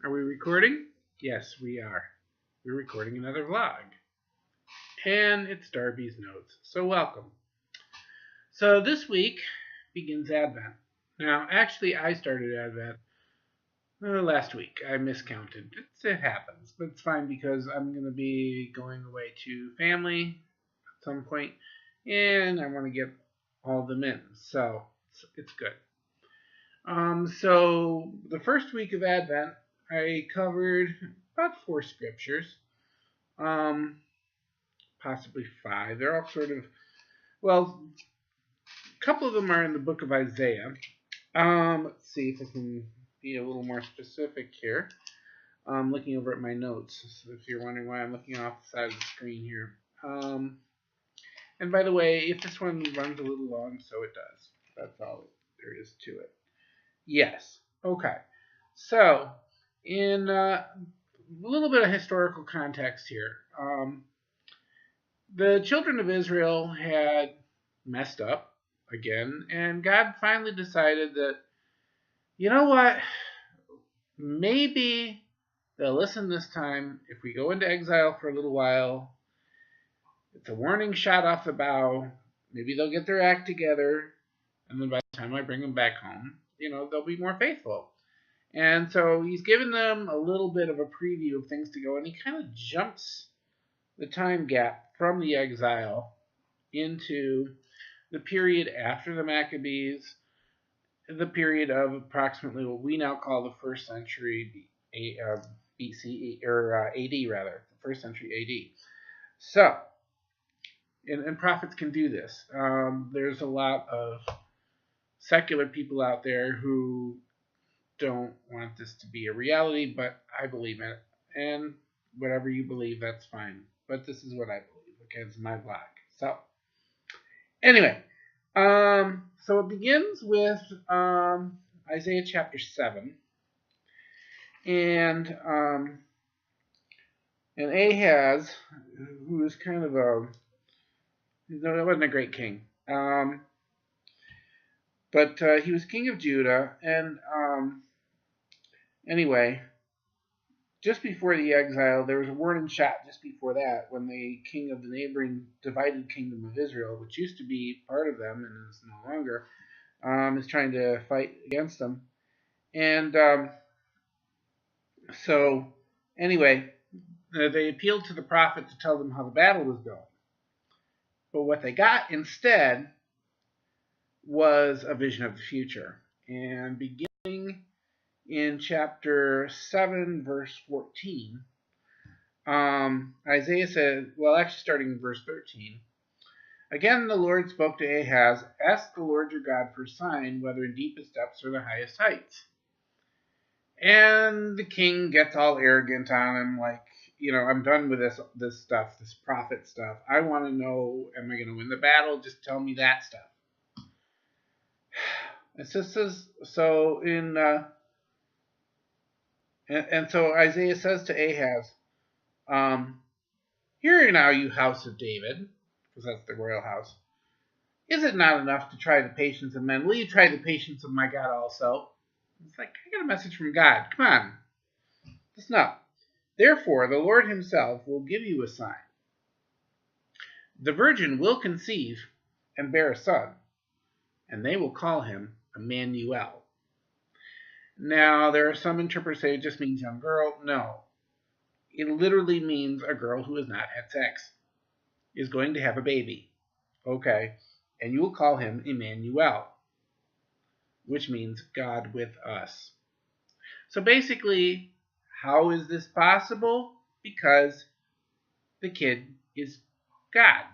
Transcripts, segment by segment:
Are we recording? Yes, we are. We're recording another vlog. And it's Darby's Notes. So welcome. So this week begins Advent. Now, actually, I started Advent last week. I miscounted. It happens, but it's fine because I'm going to be going away to family at some point, and I want to get all of them in. So it's good. So the first week of Advent, I covered about 4 scriptures, possibly 5. They're all sort of, well, a couple of them are in the book of Isaiah. Let's see if I can be a little more specific here. I'm looking over at my notes, so if you're wondering why I'm looking off the side of the screen here. And by the way, if this one runs a little long, so it does. That's all there is to it. Yes. Okay. So, in a little bit of historical context here, the children of Israel had messed up again, and God finally decided that, you know what, maybe they'll listen this time. If we go into exile for a little while, it's a warning shot off the bow. Maybe they'll get their act together, and then by the time I bring them back home, they'll be more faithful. And so he's given them a little bit of a preview of things to go, and he kind of jumps the time gap from the exile into the period after the Maccabees, the period of approximately what we now call the first century BCE, or AD rather, the first century AD. So, and prophets can do this. There's a lot of secular people out there who don't want this to be a reality, but I believe in it. And whatever you believe, that's fine. But this is what I believe. Okay, it's my vlog. So, anyway, so it begins with Isaiah chapter 7, and Ahaz, who was kind of that wasn't a great king. But he was king of Judah, and anyway, just before the exile, there was a warning shot just before that when the king of the neighboring divided kingdom of Israel, which used to be part of them and is no longer, is trying to fight against them. And so, anyway, they appealed to the prophet to tell them how the battle was going. But what they got instead was a vision of the future. And beginning in chapter 7, verse 14, Isaiah said, well, actually starting in verse 13, again the Lord spoke to Ahaz, ask the Lord your God for a sign, whether in deepest depths or the highest heights. And the king gets all arrogant on him, like, I'm done with this stuff, this prophet stuff. I want to know, am I going to win the battle? Just tell me that stuff. And so in and so Isaiah says to Ahaz, hear now, you house of David, because that's the royal house. Is it not enough to try the patience of men? Will you try the patience of my God also? It's like, I got a message from God. Come on. Listen up. Therefore, the Lord himself will give you a sign. The virgin will conceive and bear a son, and they will call him Emmanuel. Now, there are some interpreters say it just means young girl. No. It literally means a girl who has not had sex is going to have a baby. Okay. And you will call him Emmanuel, which means God with us. So basically, how is this possible? Because the kid is God.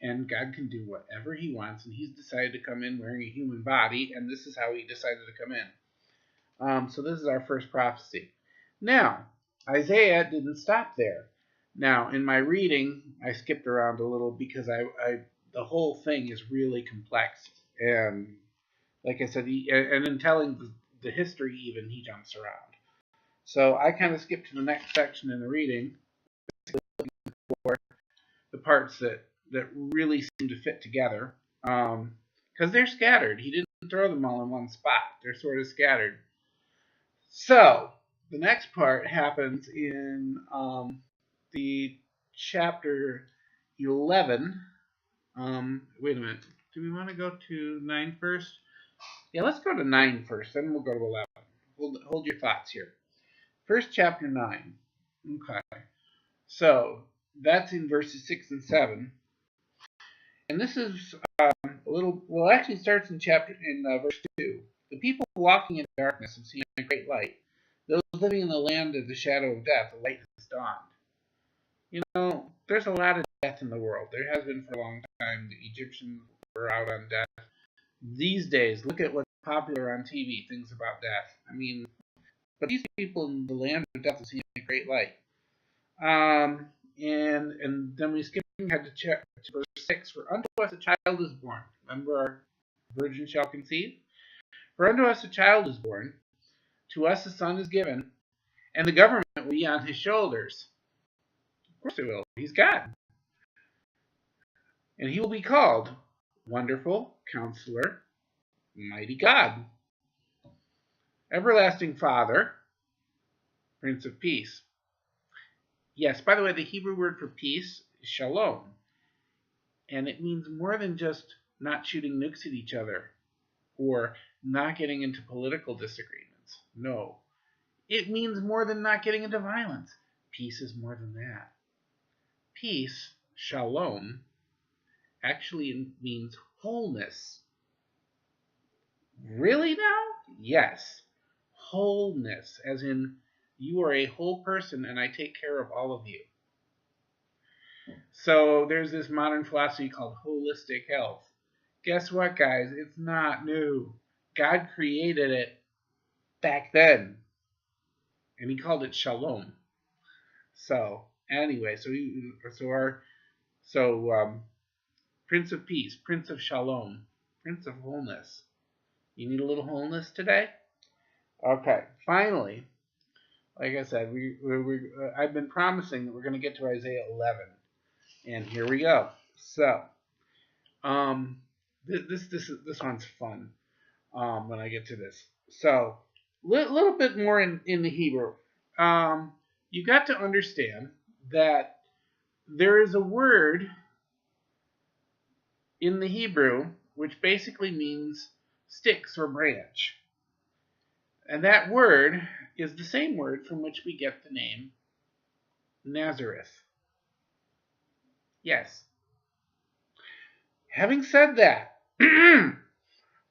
And God can do whatever he wants, and he's decided to come in wearing a human body, and this is how he decided to come in. So this is our first prophecy. Now, Isaiah didn't stop there. Now, in my reading, I skipped around a little because the whole thing is really complex. And like I said, and in telling the history even, he jumps around. So I kind of skipped to the next section in the reading for the parts that really seem to fit together, because they're scattered. He didn't throw them all in one spot. They're sort of scattered. So, the next part happens in the chapter 11. Wait a minute. Do we want to go to 9 first? Yeah, let's go to 9 first, then we'll go to 11. Hold your thoughts here. First chapter 9. Okay. So that's in verses 6 and 7. And this is a little, well, it actually starts in verse 2. The people walking in darkness have seen a great light. Those living in the land of the shadow of death, the light has dawned. You know, there's a lot of death in the world. There has been for a long time. The Egyptians were out on death. These days, look at what's popular on TV, things about death. I mean, but these people in the land of death have seen a great light. And then we skip ahead to verse 6. For unto us a child is born. Remember, our virgin shall conceive. For unto us a child is born. To us a son is given. And the government will be on his shoulders. Of course it will. He's God. And he will be called Wonderful Counselor, Mighty God, Everlasting Father, Prince of Peace. Yes, by the way, the Hebrew word for peace is shalom. And it means more than just not shooting nukes at each other or not getting into political disagreements. No. It means more than not getting into violence. Peace is more than that. Peace, shalom, actually means wholeness. Really now? Yes. Wholeness, as in you are a whole person and I take care of all of you. So there's this modern philosophy called holistic health. Guess what, guys? It's not new. God created it back then. And he called it shalom. So anyway, Prince of Peace, Prince of Shalom, Prince of Wholeness. You need a little wholeness today? Okay, finally, like I said, I've been promising that we're going to get to Isaiah 11, and here we go. So, this one's fun when I get to this. So, little bit more in the Hebrew. You got to understand that there is a word in the Hebrew which basically means sticks or branch. And that word is the same word from which we get the name Nazareth. Yes. Having said that,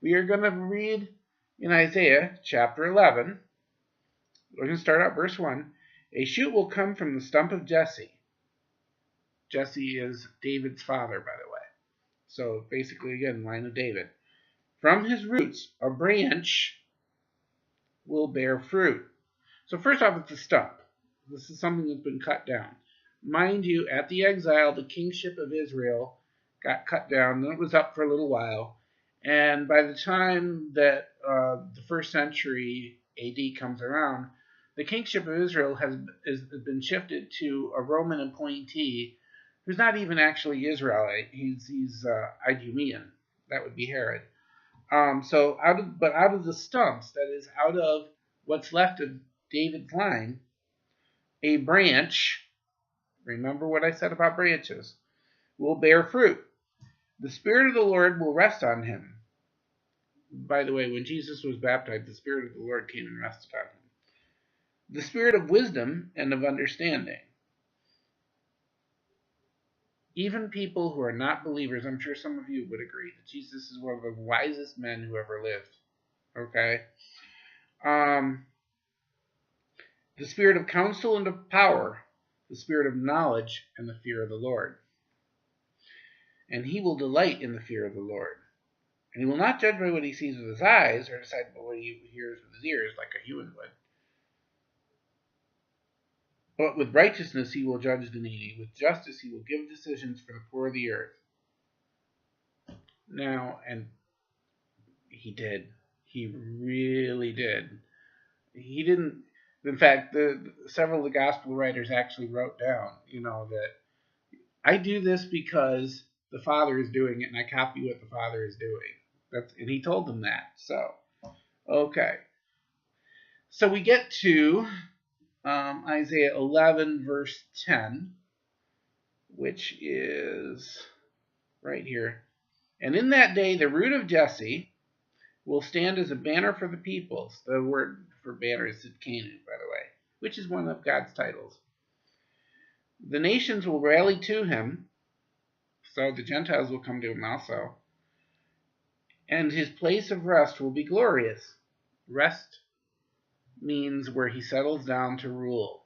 we are going to read in Isaiah chapter 11. We're going to start out verse 1. A shoot will come from the stump of Jesse. Jesse is David's father, by the way. So basically, again, line of David. From his roots, a branch will bear fruit. So first off, it's a stump. This is something that's been cut down. Mind you, at the exile, the kingship of Israel got cut down. Then it was up for a little while. And by the time that the first century AD comes around, the kingship of Israel has been shifted to a Roman appointee who's not even actually Israelite. He's Idumean. That would be Herod. So out of the stumps, that is, out of what's left of David's line, a branch, remember what I said about branches, will bear fruit. The Spirit of the Lord will rest on him. By the way, when Jesus was baptized, the Spirit of the Lord came and rested on him. The Spirit of wisdom and of understanding. Even people who are not believers, I'm sure some of you would agree that Jesus is one of the wisest men who ever lived. Okay? The spirit of counsel and of power, the spirit of knowledge and the fear of the Lord. And he will delight in the fear of the Lord. And he will not judge by what he sees with his eyes or decide by what he hears with his ears like a human would. But with righteousness he will judge the needy. With justice he will give decisions for the poor of the earth. Now, and he did. He really did. He didn't. In fact, several of the gospel writers actually wrote down, that I do this because the Father is doing it, and I copy what the Father is doing. And he told them that. So, okay. So we get to Isaiah 11, verse 10, which is right here. And in that day, the root of Jesse will stand as a banner for the peoples. The word for banner is Tsidkenu, by the way, which is one of God's titles. The nations will rally to him, so the Gentiles will come to him also, and his place of rest will be glorious. Rest means where he settles down to rule.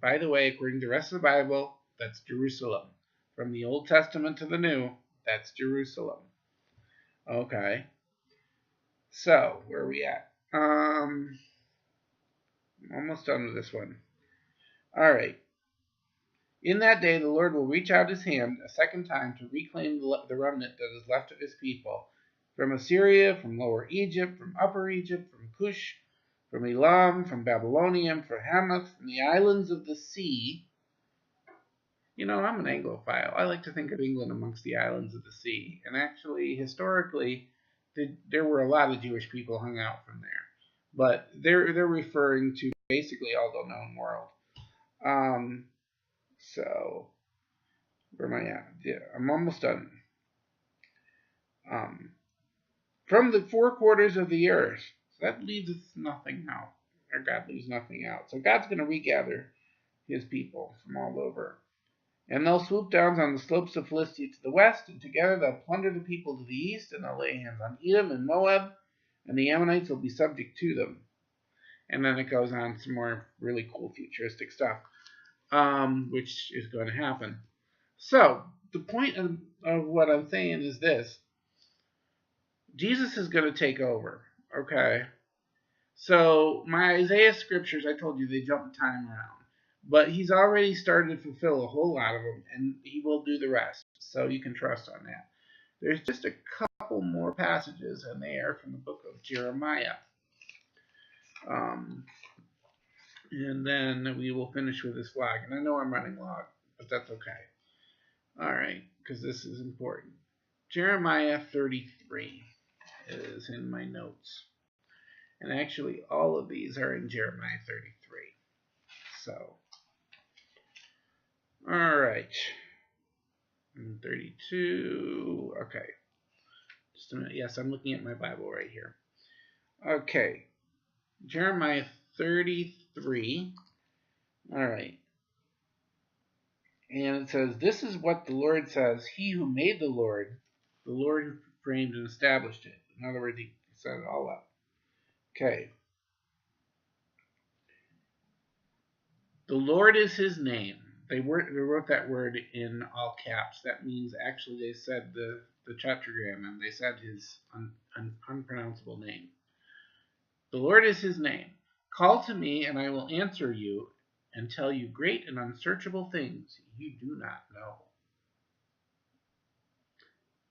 By the way, according to the rest of the Bible, that's Jerusalem. From the Old Testament to the New, that's Jerusalem. Okay. So, where are we at? I'm almost done with this one. All right. In that day, the Lord will reach out his hand a second time to reclaim the remnant that is left of his people. From Assyria, from Lower Egypt, from Upper Egypt, from Cush, from Elam, from Babylonium, from Hamath, from the islands of the sea. You know, I'm an Anglophile. I like to think of England amongst the islands of the sea. And actually, historically, there were a lot of Jewish people hung out from there. But they're referring to basically all the known world. So, where am I at? Yeah, I'm almost done. From the four quarters of the earth. So that leaves nothing out. Or God leaves nothing out. So God's going to regather his people from all over. And they'll swoop down on the slopes of Philistia to the west, and together they'll plunder the people to the east, and they'll lay hands on Edom and Moab, and the Ammonites will be subject to them. And then it goes on some more really cool futuristic stuff, which is going to happen. So, the point of what I'm saying is this. Jesus is going to take over, okay? So, my Isaiah scriptures, I told you, they jump time around. But he's already started to fulfill a whole lot of them, and he will do the rest. So you can trust on that. There's just a couple more passages, and they are from the book of Jeremiah. And then we will finish with this flag. And I know I'm running long, but that's okay. All right, because this is important. Jeremiah 33 is in my notes. And actually, all of these are in Jeremiah 33. So, all right. 32. Okay. Just a minute. Yes, I'm looking at my Bible right here. Okay. Jeremiah 33. All right. And it says, "This is what the Lord says, he who made the Lord who framed and established it." In other words, he set it all up. Okay. The Lord is his name. They wrote that word in all caps. That means actually they said the tetragram, they said his unpronounceable name. The Lord is his name. Call to me, and I will answer you and tell you great and unsearchable things you do not know.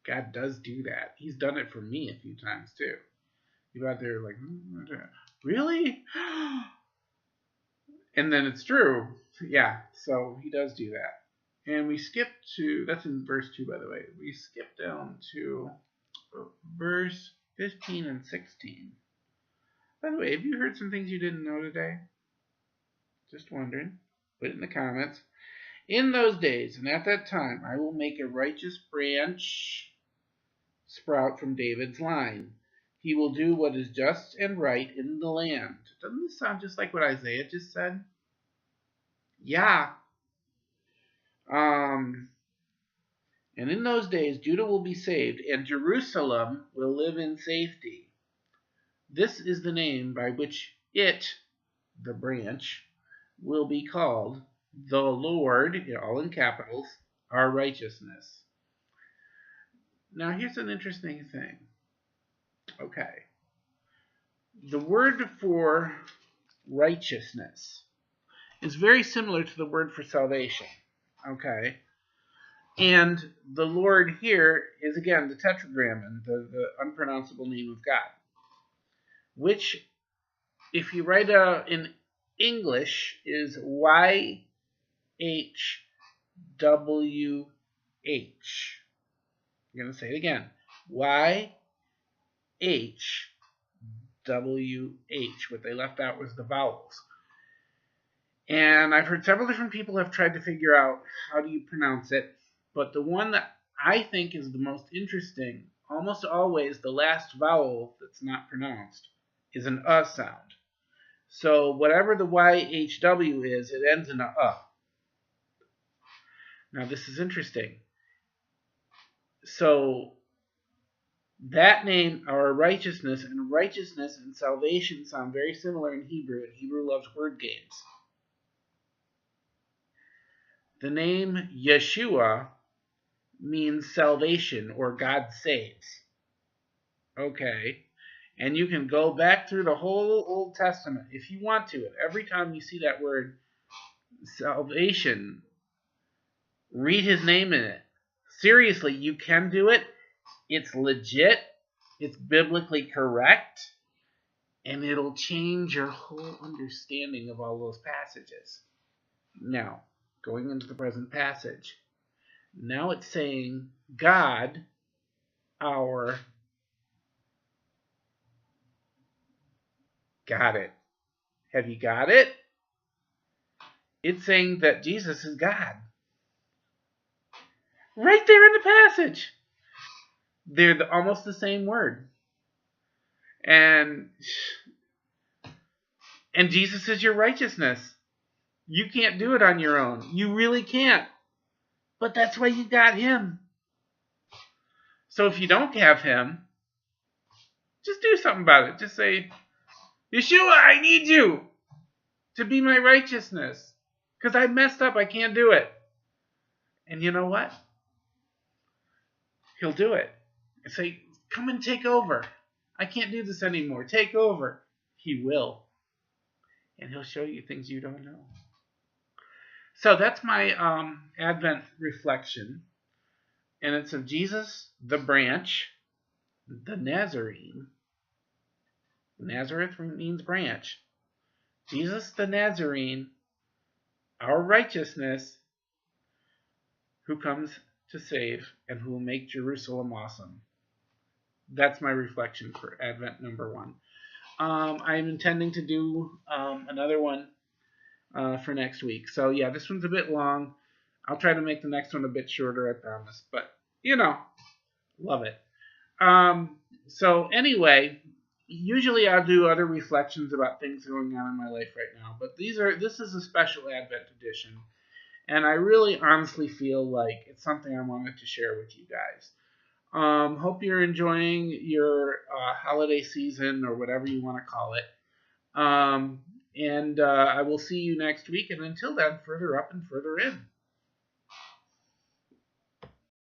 God does do that. He's done it for me a few times too. You're out there like, really? And then it's true. Yeah, so he does do that. And we skip to, that's in verse 2, by the way. We skip down to verse 15 and 16. By the way, have you heard some things you didn't know today? Just wondering. Put it in the comments. In those days and at that time, I will make a righteous branch sprout from David's line. He will do what is just and right in the land. Doesn't this sound just like what Isaiah just said? Yeah. And in those days, Judah will be saved, and Jerusalem will live in safety. This is the name by which it, the branch, will be called, the Lord, all in capitals, our righteousness. Now, here's an interesting thing. Okay. The word for righteousness is very similar to the word for salvation. Okay. And the Lord here is, again, the tetragrammon, the unpronounceable name of God, which, if you write out in English, is YHWH. I'm going to say it again. YHWH. YHWH. What they left out was the vowels. And I've heard several different people have tried to figure out how do you pronounce it, but the one that I think is the most interesting, almost always the last vowel that's not pronounced, is an sound. So whatever the YHW is, it ends in a Now this is interesting. So that name, our righteousness and salvation sound very similar in Hebrew, and Hebrew loves word games. The name Yahshua means salvation or God saves. Okay. And you can go back through the whole Old Testament if you want to. Every time you see that word salvation, read his name in it. Seriously, you can do it. It's legit. It's biblically correct. And it'll change your whole understanding of all those passages. Now, going into the present passage. Now it's saying, God, our... Got it. Have you got it? It's saying that Jesus is God. Right there in the passage. They're almost the same word. And Jesus is your righteousness. You can't do it on your own. You really can't. But that's why you got him. So if you don't have him, just do something about it. Just say, Yahshua, I need you to be my righteousness. Because I messed up. I can't do it. And you know what? He'll do it. And say, come and take over. I can't do this anymore. Take over. He will. And he'll show you things you don't know. So that's my Advent reflection. And it's of Jesus, the branch, the Nazarene. Nazareth means branch. Jesus the Nazarene, our righteousness, who comes to save and who will make Jerusalem awesome. That's my reflection for Advent number 1. I'm intending to do another one for next week. So yeah, this one's a bit long. I'll try to make the next one a bit shorter, I promise. But, love it. So anyway, usually I'll do other reflections about things going on in my life right now. But this is a special Advent edition. And I really honestly feel like it's something I wanted to share with you guys. Hope you're enjoying your holiday season or whatever you want to call it. And I will see you next week. And until then, further up and further in.